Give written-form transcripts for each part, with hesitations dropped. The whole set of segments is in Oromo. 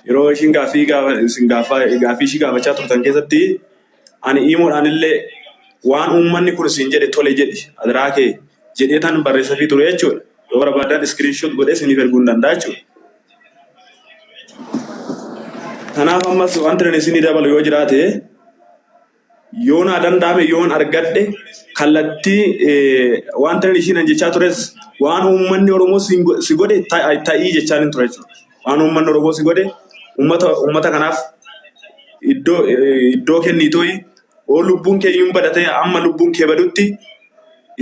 Yeroo ishiin gaaffii ishii gaafachaa turtan keessatti ani imoodhaan illee waan uummanni kun siin jedhe tole jedhi adiraa kee jedhee tan barreessafii ture jechuudha. Yoo barbaadan iskiriinshoot godhee isiniif erguu ni danda'a jechuudha. Kanaaf ammas wanti ani isinii dabalu yoo jiraate yoo naa danda'ame yoon argadhe kallattii wanti ani ishiin jechaa tures waan uummanni Oromoo si godhe ta'ii jechaa hin ture jechuudha. Waan uummanni Oromoo si godhe uummata kanaaf iddoo kennitooyi oo lubbuun kee hin badate amma lubbuun kee badutti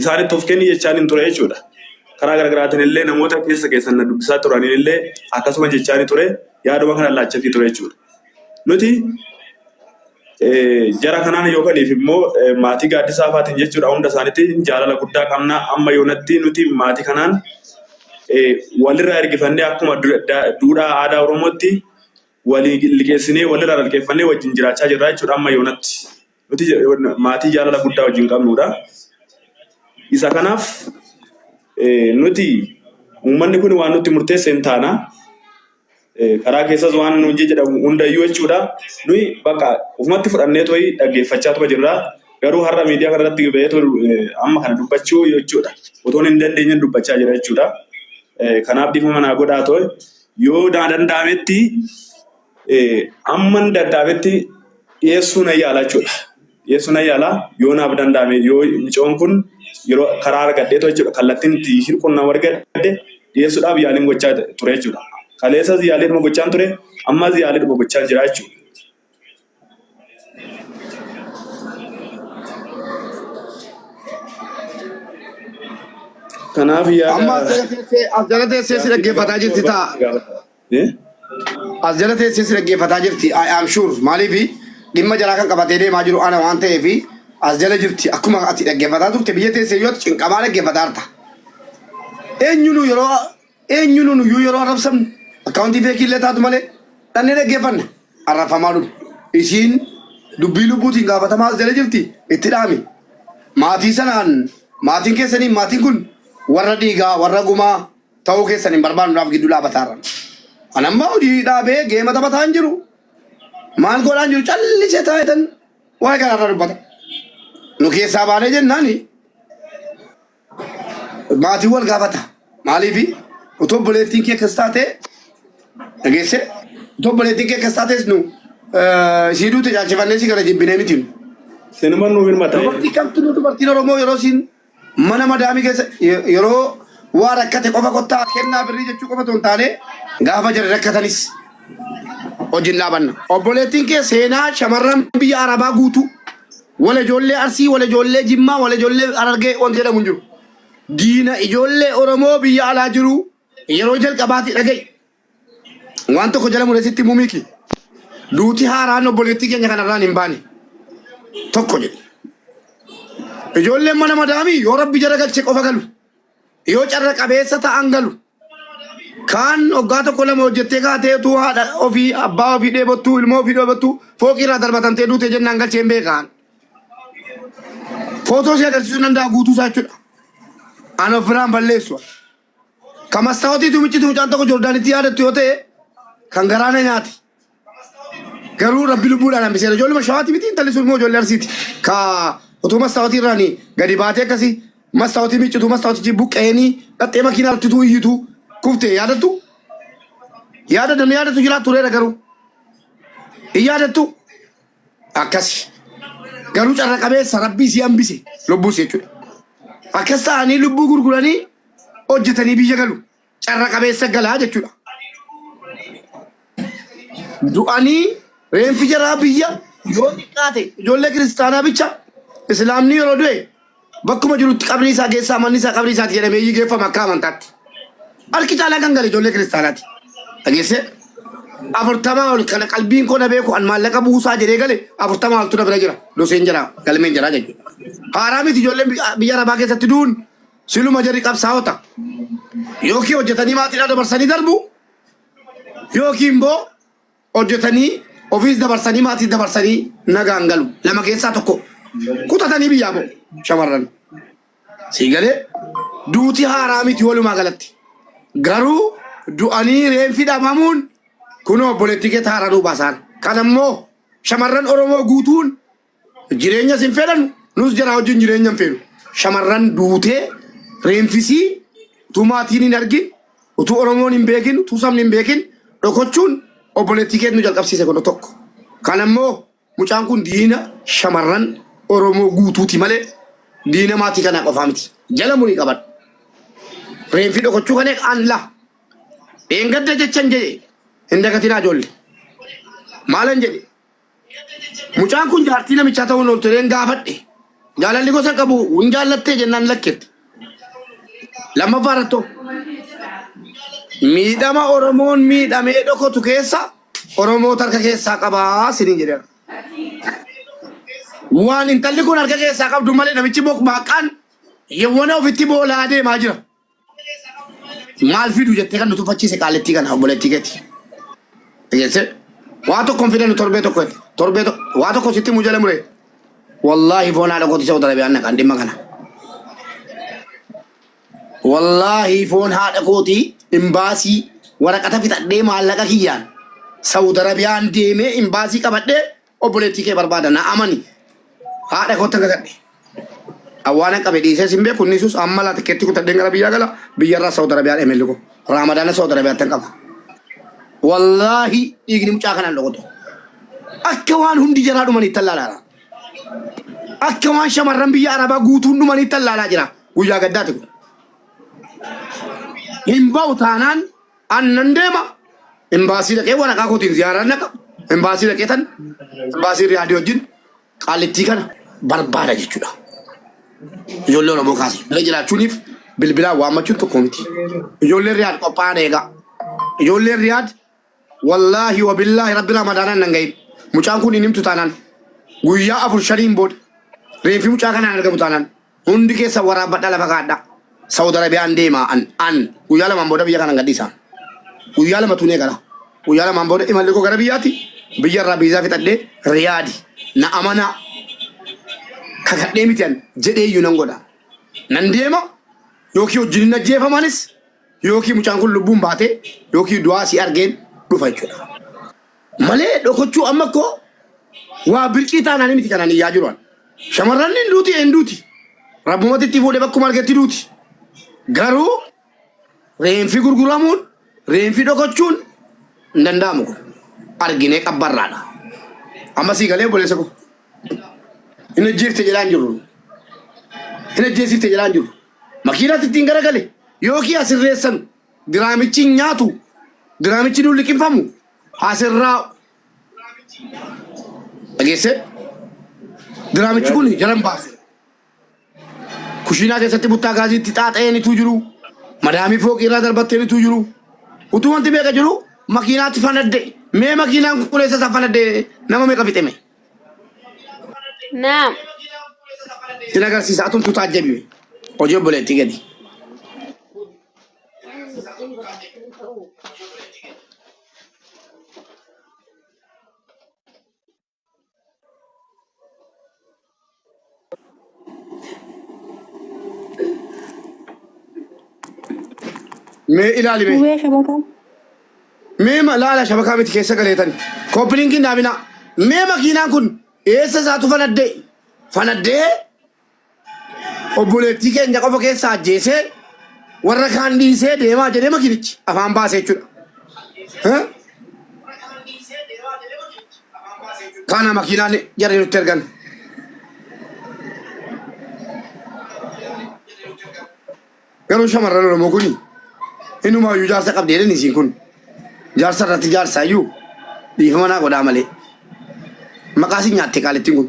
isaanitti of kenni jechaa hin ture jechuudha. Karaa garaagaraatiin illee namoota keessan dubbisaa turaniin illee akkasuma jechaa ni ture yaaduma kana laachafii ture jechuudha. Nuti jara kanaan yookaaniif immoo maatii gaaddisaa faatiin jechuudha hunda isaaniitti jaalala guddaa qabna amma yoonatti nuti maatii kanaan walirraa ergifannee akkuma duudhaa aadaa Oromootti walii liqeessinee walirraa liqeeffannee wajjin jiraachaa jirra jechuudha amma yoonatti. Nuti maatii jaalala guddaa wajjin qabnudha. Isa kanaaf nuti uummanni kun waan nuti murteesse hin taana. Karaa keessas waan nuti jedhamu hundayyuu jechuudha. Nuyi bakka ufumatti fudhannee to'ii dhaggeeffachaa tuba jirra. Garuu har'a miidiyaa kanarratti bahee amma kana dubbachuu jechuudha. Otoon hin dandeenye dubbachaa jira jechuudha. Kanaaf dhiifama naa godhaa to'e yoo danda'ametti amman dadhaabetti dhiyeessuu na yaala jechuudha. Dhiyeessuu na yaala yoo naaf danda'ame yoo micoon kun yeroo karaa argadhee to'e jechuudha. Kallattiin hirqunnaa argadhe dhiyeessuudhaaf yaaliin gochaa ture jechuudha. Kaleessas yaaliidhuma gochaan ture ammas yaaliidhuma gochaa jira jechuudha. Kanaaf amma as jala teessee si dhaggeeffataa jirti ta'a. As jala teessee si dhaggeeffataa jirti. I am sure maaliifi dhimma jaraa kan qabatee deemaa jiru ana waan ta'eefi as jala jirti akkuma ati dhaggeeffataa turte biyya teessee yoo cinqamaa dhaggeeffataa jirta. Eenyuun yeroo arrabsamnu akkaawuntii beekillee taatu malee dhannee dhaggeeffanne arrafamaa dhufu. Isiin dubbii lubbuutiin gaafatamaa as jala jirti itti dhaami. Maatii sanaan maatiin keessanii maatiin kun warra dhiigaa warra gumaa ta'uu keessan hin barbaannuudhaaf gidduu dhaabataarran. Anammaa hojii dhaabee geema taphataa hin jiru. Maal godhaan jiru callisee taa'etan waa'ee kanarra dubbata. Nu keessaa baanee jennaani maatii wal gaafata. Maaliifi utoo obboleettiin kee akkas taatee dhageesse utoo obboleettiin kee akkas taatees nu isii duute caalchifannee si gara jibbinee miti nu. Sinuma nu hirmata. Dubartii kamtu nu dubartiin Oromoo yeroo siin mana madaamii keessa yeroo waa rakkate qofa kottaa kennaa birrii jechuu qofa toon taane gaafa jara rakkatanis hojiin dhaabanna. Obboleettiin kee seenaa shamarran biyya Arabaa guutuu wal ijoollee Arsii wal ijoollee Jimmaa wal ijoollee Harargee wanti jedhamu hin jiru. Diina ijoollee Oromoo biyya alaa jiru yeroo jalqabaatti dhaga'i. Waan tokko jala muresitti muumiki. Duuti haaraan obboleettii keenya kanarraan hin baane. Tokko jedhe. Ijoolleen mana madaamii yoo rabbi jara galche qofa galu. Yoo carra qabeessa ta'an galu. Kaan waggaa tokko lama hojjettee kaateetu haadha ofii abbaa ofii dheebottuu ilmoo ofii dheebottuu fooqirraa darbatamtee duute jennaan galchee hin beekaan. Footoo ishee agarsiisuu danda'a guutuu isaa jechuudha. Ani of biraan balleessu. Kan mastaawotiitu miccitu mucaan tokko Joordaanitti yaadattu yoo ta'e kan garaana nyaati. Garuu rabbi lubbuudhaan hambisee ijoolluma shawaati miti intalli sun immoo ijoollee Arsiiti. Ka otoo mastaawotii irraanii gadi baatee akkasii mastaawotii miccitu mastaawotichi buqqa'eenii dhattee makiinaa irrattituu iyyitu kuftee yaadattu. Yaadattu jiraattu reera garuu. Hin yaadattu akkasi. Garuu carra qabeessa rabbii si hambise lubbuus jechuudha. Akkas ta'anii lubbuu gurguranii hojjetanii biyya galu. Carra qabeessa galaa jechuudha. Du'anii reenfi jaraa biyya yoo xiqqaate ijoollee kiristaanaa bicha islaamni yeroo du'e bakkuma jirutti qabrii isaa keessaa manni isaa qabrii isaati jedhamee geeffama akka amantaatti. Harki caalaa kan gale ijoollee kiristaanaati. Dhageesse 40 ol kana qalbiin koo na beeku an maallaqa buusaa jedhee gale 40 oltu na bira jira. Doseen jira galmeen jira jechuudha. Haaraa miti ijoolleen biyya Arabaa keessatti du'uun siluma jarri qabsaa'ota. Yookiin hojjetanii maatiidhaa dabarsanii darbu yookiin immoo hojjetanii ofiis dabarsanii maatii dabarsanii nagaan galu. Lama keessaa tokko kutatanii biyyaa ba'u shamarran. Sii galee duuti haaraa miti walumaa galatti. Garuu du'anii reenfi dhamamuun kunoo obboleettii taararuu baasan. Kanammoo shamarran Oromoo guutuun jireenya sin fedhan nus jara wajjin jireenya hin fedhu. Shamarran duutee reenfisii tumaatiin hin argin utuu Oromoon hin beekin utuu sabni hin beekin dhokochuun obboleettii nu jalqabsiise kun tokko. Kanammoo mucaan kun diina shamarran Oromoo guutuuti malee diina maatii kana qofaa miti. Jala murii qaban. Reenfi dhokochuu kan eegan la. Eengadda jechan jedhe hin dagatinaa ijoollee. Maalan jedhe mucaan kun jaartii namichaa ta'uun ooltu leen gaafadhe. Jaalalli gosa qabu hin jaallattee jennaan lakkette. Lammaffaa irrattoo miidhama Oromoon miidhamee dhokotu keessa Oromoo harka keessaa qabaa siniin jedheera. Waan intalli kun harka keessaa qabdu malee namichi bokbaaqaan yewwana ofitti boolaa deemaa jira. Maal fidu jettee kan nu tuffachiise qaallettii kana obboleettii keeti. Egeesse waa tokkoon fidan torbee tokkooti. Waa tokko sitti mujala muree. Wallaahi foon haadha kooti Saudi Arabiyaan naqan dhimma kana. Wallaahi foon haadha kooti imbaasii waraqata fixadhee maallaqa kiyyaan Saudi Arabiyaan deemee imbaasii qabadhee obboleettii kee barbaada na amani. Haadha koota gagadhe. Awwaana qabe dhiisee sin beeku inni sus amma laa tikkeetti kutadheen gara biyyaa gala biyyarraa Saudi Arabiyaan emelli ko. Ramadana Saudi Arabiyaatti hin qaba. Wallaahi dhiigni mucaa kanaan dhokotu. Akka waan hundi jaraa dhumanii tallaalaa. Akka waan shamarran biyya Arabaa guutuun dhumanii tallaalaa jira. Guyyaa gaddaati kun. Hin ba'u taanaan annan deema. Imbaasii dhaqee waraqaa kootiin ziyaaraan naqa. Imbaasii dhaqee tan imbaasii raadiyoo wajjin qaalittii kana barbaada jechuudha. Ijoollee Oromoo kaase bira jiraachuuniif bilbilaan waammachuun tokko miti. Ijoolleen Riyaad qophaa'an eegaa. Ijoolleen Riyaad wallaahi wa billaahi rabbi ramadaanaan nan gahin. Mucaan kun hin himtu taanaan guyyaa 4-5 booda reenfi mucaa kanaan argamu taanaan hundi keessa waraabadha lafa kaadha. Saudi Arabiyaan deemaa an guyyaa 2 booda biyya kanaan gadhiisaa. Guyyaa 2 tunee gara. Guyyaa 2 booda imalli koo gara biyyaatti biyyarraa biizaa fixadhee Riyaadi na amanaa. Kakadhee miti an jedhee iyyuu nan godha. Nan deema yookiin wajjin ajjeefamanis yookiin mucaan kun lubbuun baatee yookiin du'aa si argeen dhufa jechuudha. Malee dhokochuu amma koo waa birqii taanaan miti kanaan iyyaa jiruan. Shamarran hin duuti hin duuti. Rabbumatti itti fuudhee bakkuma argetti duuti. Garuu reenfi gurguramuun reenfi dhokochuun hin danda'amu kun arginee qabbarraadha. Amma sii galee obboleessa koo. Inni ajjeefte jedhaan jiru. Inni ajjeesifte jedhaan jiru. Makiinaatti ittiin garagale yookiin asirreessan diraamichi nyaatu diraamichi nuun liqinfamu asirraa dhageesse diraamichi kun jaran baasu. Kushiinaa keessatti buttaa gaasiitti xaaxa'eenitu jiru. Madaamii fooqii irraa darbatteenitu jiru. Utuu wanti meeqa jiru makiinaatti fanadde. Mee makiinaan qulqulleessa isaa fanadde nama meeqa fixeme? Naam. Sin agarsiisa atumtu taajjabi. Hojii obboleettii gadi. Mee ilaali mee. Uwee shabakaa. Mee laala shabakaa miti keessa galeetan. Koppiliinkiin daabinaa. Mee makiinaan kun eessa isaatu fanaddee obboleettii keenya qofa keessa ajjeesee warra kaan dhiisee deemaa jedhee makiinichi afaan baasee jechuudha. Kana makiinaan jarri nutti ergan. Garuu shamarran Oromoo kuni inumaayyuu jaarsa qabdee jedhani isiin kun jaarsa irratti jaarsaayyuu dhiifama naa godhaa malee. Maqaasi nyaatte qaalettiin kun.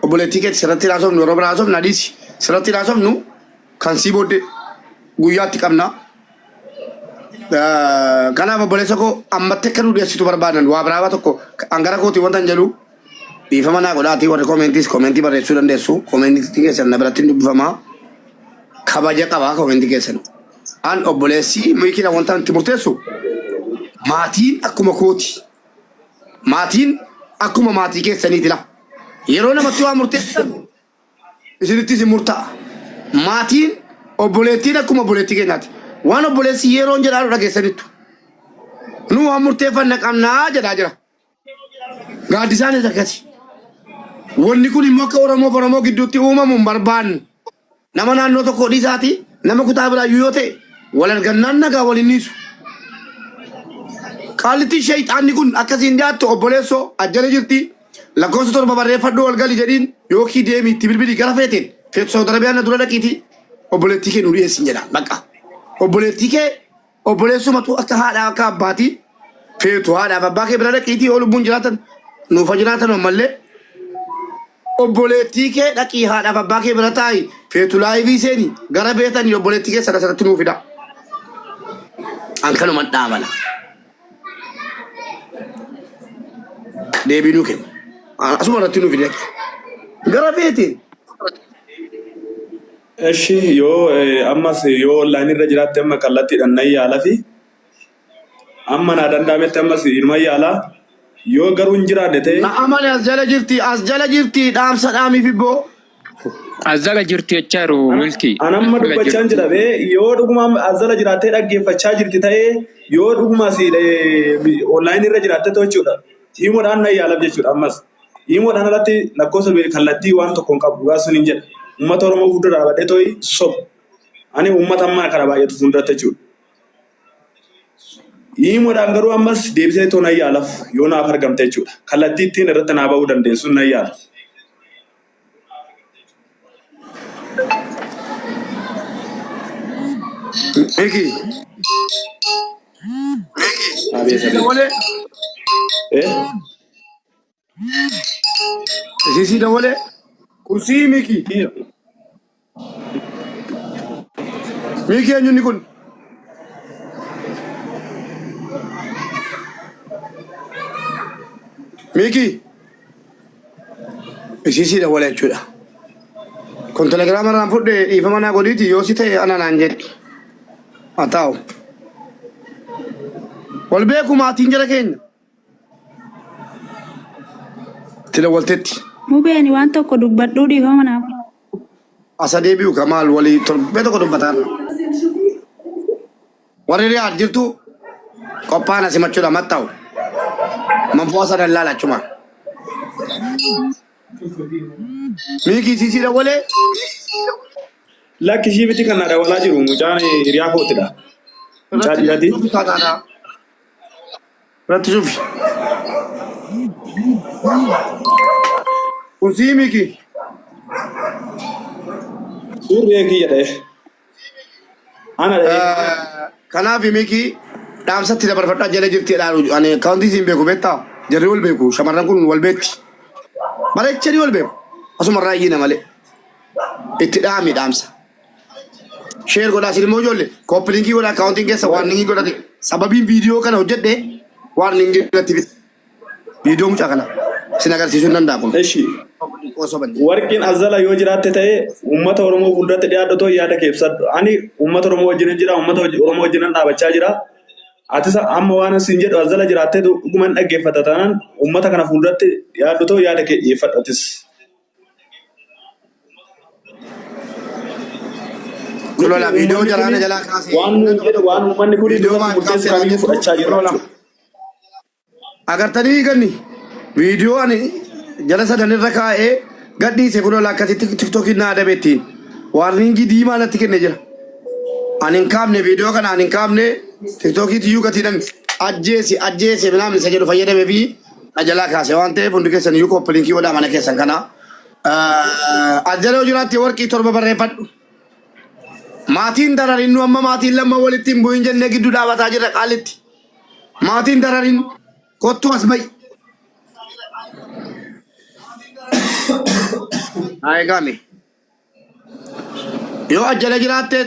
Obboleettii keetti sirratti haasofnu yeroo biraa haasofnu adiisi sirratti haasofnu kan sii booddee guyyaatti qabna. Kanaaf obboleessa koo ammatti akka nu dhiyeessitu barbaadan waa biraawaa tokko hangara kootii wanta hin jedhu dhiifama naa godhaatii warri koomentii barreessuu dandeessu. Koomentii keessan na biratti hin dubbifamaa. Kabaja qabaa koomentii keessan. An obboleessi miikina wanta itti murteessu maatiin akkuma kooti. Maatiin akkuma maatii keessaniiti la. Yeroo namatti waa murteessan isinittis hin murta'a. Maatiin obboleettiin akkuma obboleettii keenyaati. waan obboleessi yeroon jedhaa dhageessanitu nu waan murteeffanna qabnaa jedhaa jira gaaddisaan isa akkasi wanni kun immoo akka Oromoo gidduutti uumamu hin barbaannu nama naannoo tokko dhiisaati nama kutaa biraa yoo ta'e wal argannaan nagaa waliin niisu qaalitti shayxaanni kun akkasiin dhiyaattu obboleessoo ajjala jirti lakkoofsa torba barreeffadhu wal gali jedhiin yookii deemi itti bilbilii gara feeteen feetu Saawud Arabiyaan na dura dhaqiiti obboleettii kee nu dhiyeessin jedha baqa obboleettii kee obboleessumatu akka haadhaa akka abbaatii feetu haadhaaf abbaa kee bira dhaqiitii oo lubbuun jiraatan nuufa jiraatan ammallee obboleettii kee dhaqii haadhaaf abbaa kee bira taa'i feetu laayivii seeni gara beetanii obboleettii kee sana sanatti nuufida an kanuma dhaabala deebii nuu kennu asuma irratti nuufida gara beetiin Eshi yoo ammas yoo online irra jiraatte amma kallattiidhaan nan yaala fi amma naa danda'ametti ammas ilma yaala yoo garuu hin jiraanne ta'e. Na amane as jala jirti dhaamsa dhaamii fi boo. As jala jirti jechaa jiru milkii. Anamma dubbachaa jira bee yoo dhuguma as jala jiraattee dhaggeeffachaa jirti ta'e yoo dhuguma online irra jiraatte ta'e jechuudha. Himuudhaan nan yaalaaf jechuudha ammas. Himuudhaan alatti lakkoofsa kallattii waan tokko hin qabu gaasuun hin jedha. Uummata Oromoo fuuldura dhaabadhee too'i sob. Ani uummata ammaa kana baay'atu fuulduratti jechuudha. Himuudhaan garuu ammas deebisee too nan yaalaaf yoo naaf argamte jechuudha. Kallattii ittiin irratti naa ba'uu dandeessu nan yaala. Miki. Sisi dawale. Kursi Miki. Miki eenyuun kun? Miki. Sisi dawale jechuudha. Kun telegiraama irraan fudhee dhiifama naa godhiiti yoo si ta'e ana naan jedhi. Haa ta'u. Wal beeku maatiin jara keenya. Tila waltetti. Mubeeni waan tokko dubbadhuu dhiifama naaf. Asa deebi'u kamaal walii torbee tokko dubbataan. Warri riyaad jirtu qophaan asimachuudha matta'u. Manfoo asa dallaala achuma. Miki sisi dawalee. Lakki ishii biti kan na dawalaa jiru mucaan hiriyaa kootidha. Mucaa dhiyaati. Irratti sufi. Usii Miki. Suurri eegi jedhee. Ana dhahee. Kanaaf Miki dhaamsatti dabarfadhaa jala jirti jedhaa ani kaawuntii siin beeku beektaa jarri wal beeku shamarran kun wal beekti. Bareechanii wal beeku asuma irraa iyyina malee itti dhaami dhaamsa. Sheer godhaa sin immoo ijoollee kooppiliinkii godhaa kaawuntiin keessa waarningii godhate sababiin viidiyoo kana hojjedhe waarningii godhatti bita. Viidiyoo mucaa kana sin agarsiisuu hin danda'a kun. Eshi. Warqin azala yoo jiraatte ta'e uummata Oromoo fuulduratti dhiyaadhatoo yaada keebsadhu. Ani uummata Oromoo wajjin jira uummata Oromoo wajjin dhaabachaa jira. Atis amma waan asin jedhu azala jiraattee dhuguman dhaggeeffata taanaan uummata kana fuulduratti dhiyaadhatoo yaada keebsadhu atis. Kulola viidiyoo jalaana jalaa kaasee. Waan uummanni kun iddoo murteessu kamiyyuu fudhachaa jira. Agartanii ganni viidiyoo ani jala sadan irra kaa'ee gadhiise kulola akkasitti tiktookii naa adabeettiin waarningii diimaa natti kenne jira. Ani hin kaafne viidiyoo kana ani hin kaafne tiktookii tiyyuu gatiidhaan ajjeese minaan isa jedhu fayyadamee fi ajalaa kaase waan ta'eef hundi keessan iyyuu kooppiliinkii godhaa mana keessan kana. Ajjala yoo jiraatti warqii torba barreeffadhu. Maatiin dararin nu amma maatiin lama walitti hin bu'in jennee gidduu dhaabataa jirra qaalitti. Maatiin dararin kottu as ba'i. Haa eegaame. Yoo ajjala jiraatte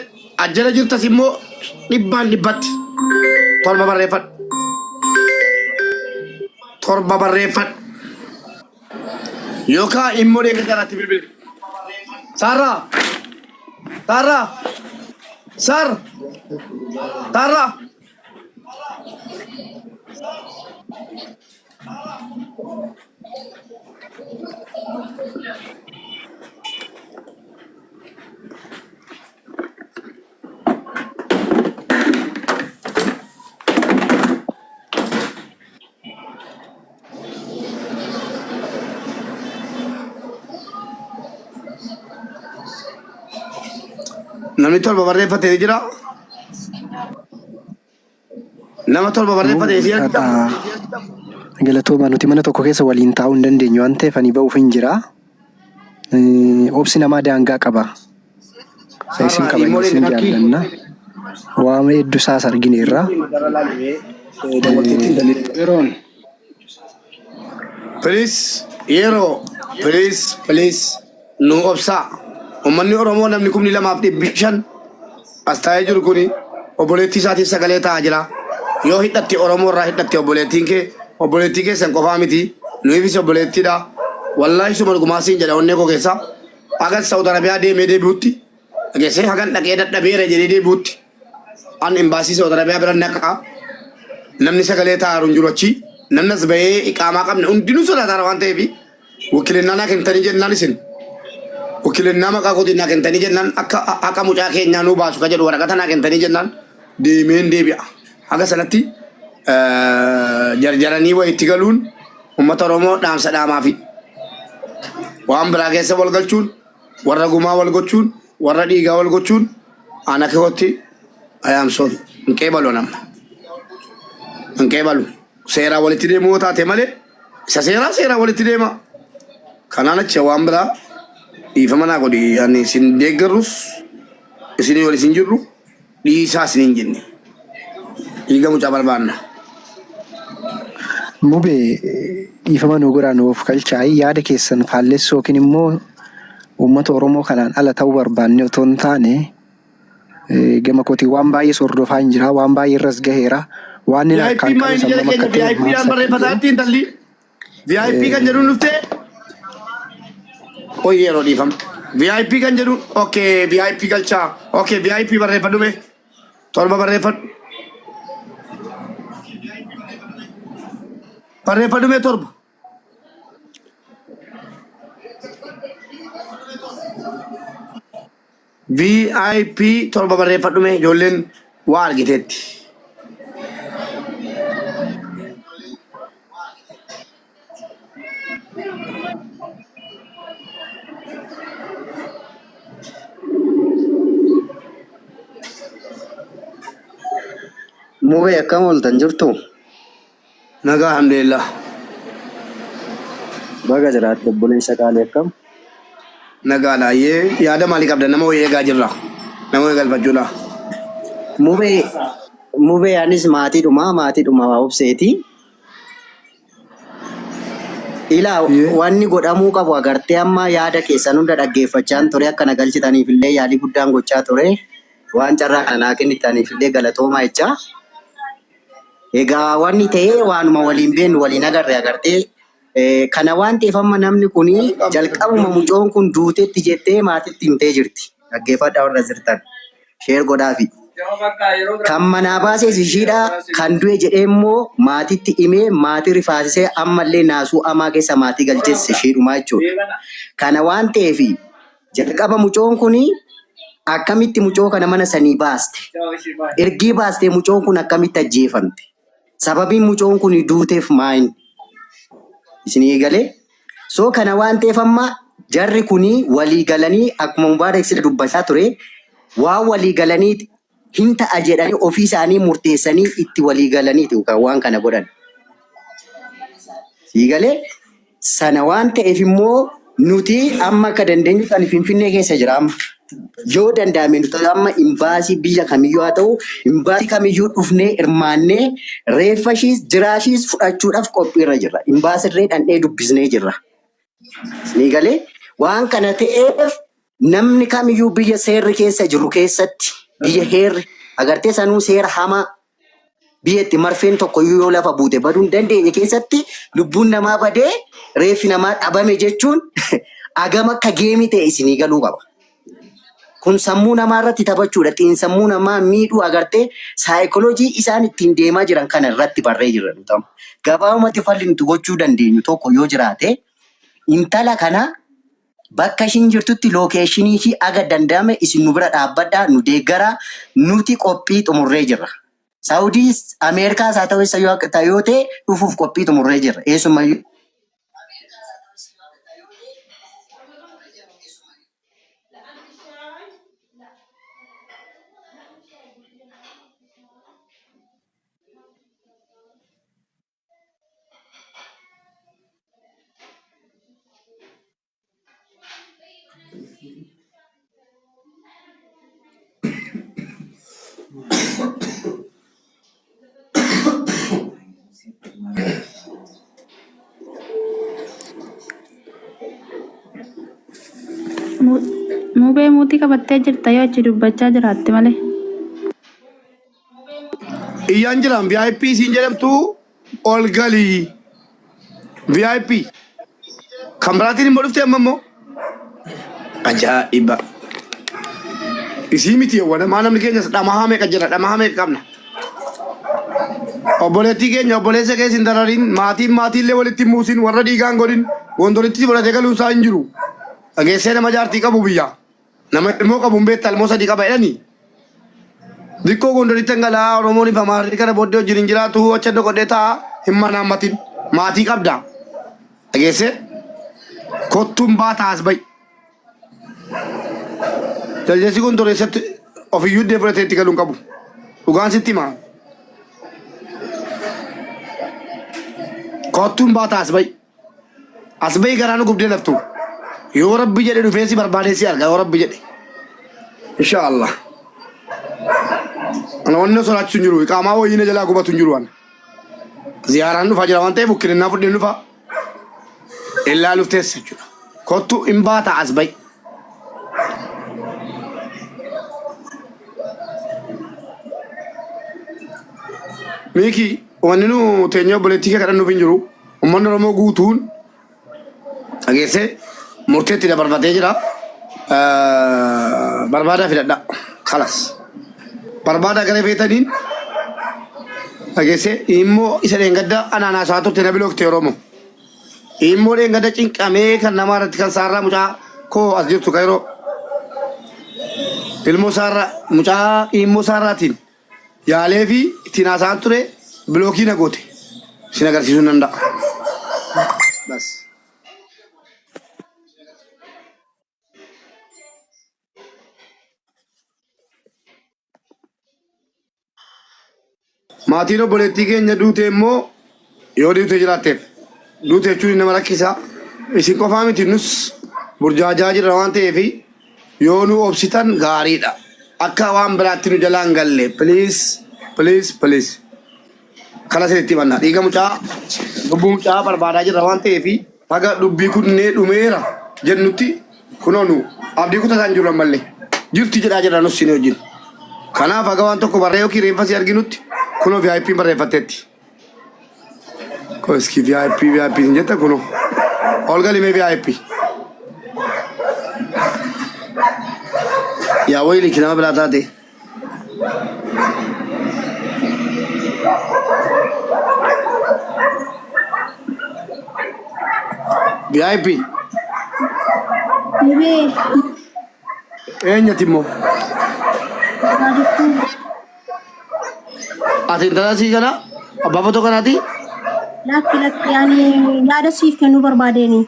ajjala jirtas immoo dhibbaan dhibbatti. Torba barreeffadhu. Torba barreeffadhu. Yookaan immoo deemee garatti bilbila. Sarraa. Sarraa. Sar. Sarraa. namni tolba barreeffatee jira. Nama tolba barreeffatee si argita. Galatooma nuti mana tokko keessa waliin taa'uu hin dandeenyu waan ta'eef ani ba'uuf hin jira. Obsi namaa daangaa qaba. Isin qaban isin jaallanna. Waan hedduu isaas argineerra. Yeroon. Please nu obsaa. Uummanni Oromoo namni 2,500 as taa'ee jiru kuni obboleettii isaatiif sagalee taa'aa jira. Yoo hidhatti Oromoo irraa hidhatti obboleettii keessan qofaa miti. Nuufis obboleettiidha. Wallaahi suma dhugumaasiin jedha onnee koo keessa. Hagan Saawud Arabiyaa deemee deebi'utti. Dhageessee hagan dhaqee dadhabeera jedhee deebi'utti. An imbaasii Saawud Arabiyaa bira naqaa. Namni sagalee taa'aa hin jiru achi. Namni as bahee iqaamaa qabne hundinuu sodaataara waan ta'eef wakiilinnaa naa kennitanii jennaan isin. Wakiilinnaa maqaa kootiin naa kennitanii jennaan akka haqa mucaa keenyaa nuu baasu ka jedhu waraqata naa kennitanii jennaan deemeen deebi'a. Haga sanatti jarjaranii wayitti galuun uummata Oromoo dhaamsa dhaamaafi. Waan biraa keessa wal galchuun, warra gumaa wal gochuun, warra dhiigaa wal gochuun ana kootti ayaamsoon hin qeebalu nama. Hin qeebalu. Seeraa walitti deemuu taate malee isa seeraa walitti deema. Kanaan achi waan biraa dhiifama naa godhi ani isin deeggarrus isinii wal isin jirru dhiisaa isin hin jenne. Dhiiga mucaa barbaanna. Mubee dhiifama nu godhaa nuuf galchaa'ii yaada keessan faallessuu yookiin immoo uummata Oromoo kanaan ala ta'uu barbaanne otoo hin taane gama kootii waan baay'ee sordofaa hin jira waan baay'ee irras gaheera waan inni akkaan kan sammuu akka ta'e VIPdhaan barreeffataatti intalli VIP kan jedhuun dhuftee yeroo dhiifama. VIP kan jedhuun okay VIP galchaa okay VIP barreeffadhume torba barreeffadhu. Barreeffadhume torba. VIP torba barreeffadhume ijoolleen waa argiteetti. Mubee akkam ooltan jirtu? Nagaa alhamdulillah. Baga jiraatti obboleessa qaalii akkam? Nagaa laayyee yaada maalii qabda nama wayii eegaa jirra. Nama wayii galfachuudha. Mubee anis maatiidhuma waa obseeti. Ilaa wanni godhamuu qabu agartee amma yaada keessan hunda dhaggeeffachaan ture akkana galchitaniif illee yaalii guddaan gochaa ture. Waan carraa kanaa kennitaniif illee galatoomaa jecha. Egaa wanni ta'ee waanuma waliin beenu waliin agarre agartee kana waan ta'eef amma namni kuni jalqabuma mucoon kun duuteetti jettee maatiitti himtee jirti. Dhaggeeffadhaa warra jirtan. Sheer godhaafi. Kan manaa baases ishiidha kan du'e jedhee immoo maatiitti himee maatii rifaasisee ammallee naasuu amaa keessa maatii galcheesse ishiidhumaa jechuudha. Kana waan ta'eef jalqaba mucoon kuni akkamitti mucoo kana mana sanii baaste? Ergii baastee mucoon kun akkamitti ajjeefamte? Sababiin mucoon kun duuteef maali? Isinii galee? So kana waan ta'eef amma jarri kuni walii galanii akkuma Mubaarak sida dubbachaa ture waan walii galanii hin ta'a jedhanii ofii isaanii murteessanii itti walii galaniiti waan kana godhan. Sii galee? Sana waan ta'eef immoo nuti amma akka dandeenyu kan Finfinnee keessa jira amma. Yoo danda'ame nuti amma imbaasii biyya kamiyyuu haa ta'u imbaasii kamiyyuu dhufnee hirmaannee reeffashiis jiraashiis fudhachuudhaaf qophiirra jirra. Imbaasirree dhandhee dubbisnee jirra. Ni galee waan kana ta'eef namni kamiyyuu biyya seerri keessa jiru keessatti biyya heerri agartee sanuu seera hamaa biyyatti marfeen tokko yoo lafa buute baduu hin dandeenye keessatti lubbuun namaa badee reeffi namaa dhabame jechuun agam akka geemii ta'e isinii galuu qaba. Kun sammuu namaa irratti taphachuudha. Xiinsammuu namaa miidhuu agartee saayikooloojii isaan ittiin deemaa jiran kana irratti barree jiran. Gabaabumatti falli nuti gochuu dandeenyu tokko yoo jiraate intala kana bakka ishiin jirtutti lookeeshinii ishii aga danda'ame isin nu bira dhaabbadhaa nu deeggaraa nuti qophii xumurree jirra. Saawudiis Ameerikaas haa ta'u yoo ta'e dhufuuf qophii xumurree jirra. Eessumayyuu. Mubee muutii qabattee jirta yoo achi dubbachaa jiraatte malee. Iyyaan jiran VIP siin jedhamtu ol galii. VIP. Kan biraatiin immoo dhuftee amma immoo. Ajaa'iba. Isii miti yawwana maa namni keenya dhamahaa meeqa jira dhamahaa meeqa qabna. Obboleettii keenya obboleessa keessa hin darariin maatiillee walitti muusin warra dhiigaan godhin gondoritti fudhatee galuun isaa hin jiru. Dhageessee nama jaartii qabu biyya. Nama ilmoo qabu hin beekta ilmoo sadii qaba jedhanii. Dikkoo gondoritti hangalaa Oromoon ifa maatii kana booddee wajjin hin jiraatu acha doqodhee ta'a hin manaammatin maatii qabda. Dhageessee kottuun baataas bayi. Jaldeessi gondoreessatti ofiyyuu deebiratee itti galuun qabu. Dhugaan sitti himaa. Kottuun baataas bayi. As bayi garaanu gubdee laftu. Yoo rabbi jedhe dhufeensi barbaadeessi arga yoo rabbi jedhe. Inshaallah. Ana wanni soraachuu hin jiru. Qaamaa wayyiina jalaa gubatu hin jiru waan. Ziyaaraan dhufaa jira waan ta'eef bukkininnaa fudheen dhufaa. Illaa lufteessa jechuudha. Kottu hin baata as bayi. Miki wanni nu teenyee obboleettii kee kadhannuuf hin jiru. Uummanni Oromoo guutuun dhageessee murteetti dabarfatee jira. Barbaadaa fidadha. Kalas. Barbaadaa gara feetaniin dhageessee immoo isa dheengadda anaanaasaa turte na bilookte Oromoo. Immoo dheengadda cinqamee kan namaa irratti kan saarraa mucaa koo as jirtu kairoo. Ilmoo saarraa mucaa immoo saarraatiin yaalee fi ittiin haasa'an ture bilookii na goote. Isin agarsiisuu nan danda'a. Bas. Maatiin obboleettii keenya duute immoo yoo duute jiraatteef duute jechuun nama rakkisa. Isin qofaa miti nus burjaajaa jirra waan ta'eef yoo nu obsitan gaariidha. Akka waan biraatti nu jalaan galle please. Kana sirriitti mannaa dhiiga mucaa lubbuu mucaa barbaadaa jirra waan ta'eef haga dubbii kunnee dhumeera jennutti kunoo nu abdii kutataan jiru ammallee jirti jedhaa jirra nus isin wajjin. Kanaaf haga waan tokko barree yookiin reeffasii arginutti kunoo VIP barreeffatteetti. Koski VIP hin jetta kunoo ol galimee VIP. Yaa wayili kinama bilaa taate. VIP. Eenyati immoo? Ati intala sii kana? Abbaa footoo kanaati? Lakki yaada siif kennuu barbaadeeni.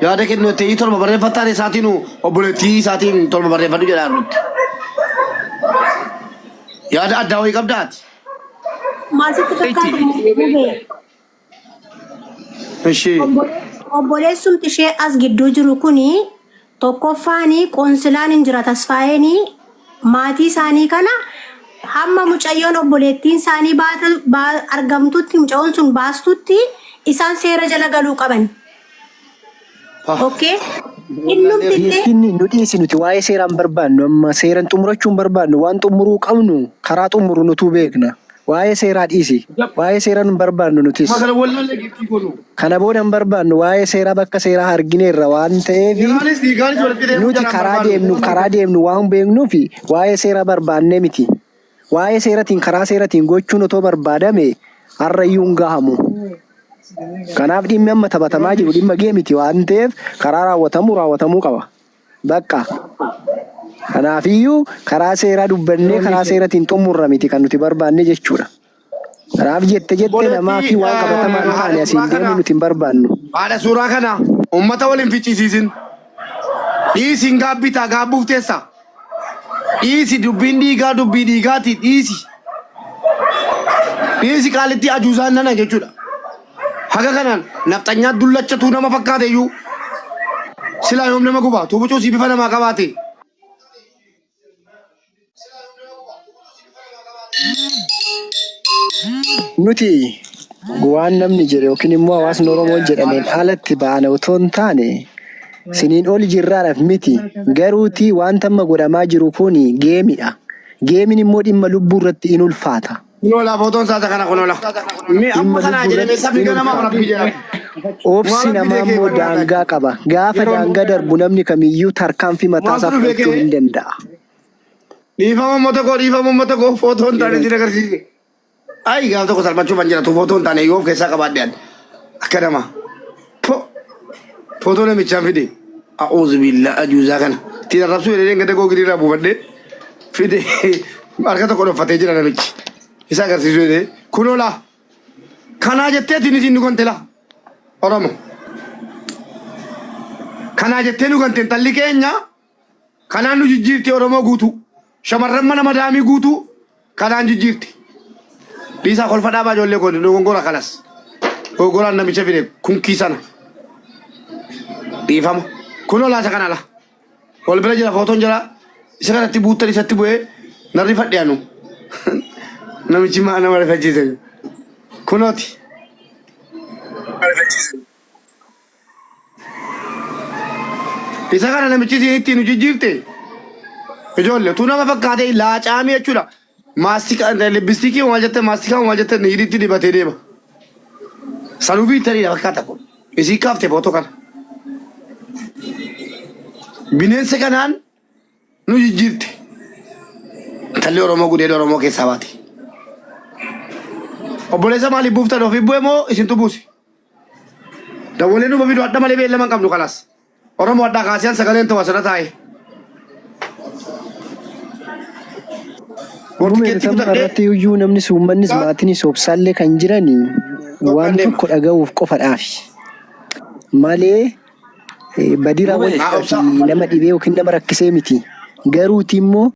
Yaada kennu ta'ii torba barreeffattaan isaatiin obboleettii isaatiin torba barreeffadhu jedhaa nutti. Yaada addaa wayii qabdaati. Maal sitti fakkaatu? Ishee. Obboleessumti ishee as gidduu jiru kuni tokkoffaanii qoonsilaan hin jira tasfaayeenii maatii isaanii kana hamma mucayyoon obboleettiin isaanii argamtutti mucayyoon sun baastutti isaan seera jala galuu qaban. Okay? Inni nu dhiyeessinuti waa'ee seeraan barbaannu amma seeraan xumurachuun barbaannu waan xumuruu qabnu karaa xumuru nutu beekna. Waa'ee seeraa dhiisi. Waa'ee seeraan hin barbaannu nutis. Kana booda hin barbaannu waa'ee seeraa bakka seeraa argineerra waan ta'eef nuti karaa deemnu waan beeknuufi waa'ee seeraa barbaannee miti. Waa'ee seeratiin karaa seeratiin gochuun otoo barbaadame har'ayyuu hin gahamu. Kanaaf dhimmi amma taphatamaa jiru dhimma geemiti waan ta'eef karaa raawwatamuu qaba. Bakka. Kanaafiyyuu karaa seeraa dubbannee karaa seeratiin xumurra miti kan nuti barbaanne jechuudha. Kanaaf jette namaa fi waan qabatamaa hin taane asiin deemnu nuti hin barbaannu. Haadha suuraa kana uummata waliin ficcisiisin. Dhiisiin gaabbitaa gaabbuuf teessa. Dhiisi dubbiin dhiigaa dubbii dhiigaati dhiisi. Dhiisi qaalitti ajuusaan nana jechuudha. Haga kanaan nafxanyaa dullachatu nama fakkaate iyyuu silaa yoom nama guba tubucuu si bifa namaa qabaate. Nuti waan namni jedhe yookiin immoo hawaasni Oromoo jedhameen alatti ba'an otoo hin taane Siniin oli jirraadhaaf miti. Garuuti wanta amma godhamaa jiru kuni geemidha. Geemiin immoo dhimma lubbuu irratti in ulfaata. Kunola fotoon isaa kana kunola. Mi amma kana jedhame sabni ganama rabbi jedhama. Obsi namaa immoo daangaa qaba. Gaafa daangaa darbu namni kamiyyuu tarkaanfii mataa isaa fudhachuu hin danda'a. Dhiifama uummata koo fotoon taane jira agarsiise. Ai gaafa tokko salphachuu ban jira tu fotoon taane yoo of keessaa qabaadhe akka nama. Foto namichaan fide. A'uuzu billah ajuuzaa kana. Tiin arrabsuu jedhee gada goo giriirraa buufadhee fide harka tokko dhoffatee jira namichi. Isa agarsiisu jedhee kunola. Kanaa jettee tiin isin dhugante la. Oromo. Kanaa jettee dhugante intalli keenya kanaan nu jijjiirti Oromoo guutuu. Shamarran mana madaamii guutuu kanaan jijjiirti. Dhiisaa kolfa dhaabaa ijoollee kooti dogongora kanas. Dogongoraan namicha fide kunkii sana. Dhiifama. Kunola isa kana la. Wal bira jira fotoon jira. Isa kanatti buuttan isatti bu'ee narri fadhiyaanu. Namichi maa nama rifachiise. Kunooti. Isa kana namichi isinitti nu jijjiirte. Ijoollee tu nama fakkaatee laacaamii jechuudha. Maastika libbistiikii maal jette maastikaa maal jette hidhiitti dibatee deema. Sanubii ta'edha fakkaata kun. Isii kaaftee footoo kana. Bineensa kanaan nu jijjiirte. Talli Oromoo gudeeda Oromoo keessaa baate. Obboleessa maaliif buuftan ofii bu'ee moo isintu buusi? Dawwalee nu babiidoo adda malee beellama hin qabnu kanas. Oromoo addaa kaasiyaan sagaleen ta'u asirra taa'e. Irratti iyyuu namni uummannis maatiinis obsaallee kan jiranii waan tokko dhaga'uuf qofadhaafi. Malee badira nama dhibee yookiin nama rakkisee miti. Garuuti immoo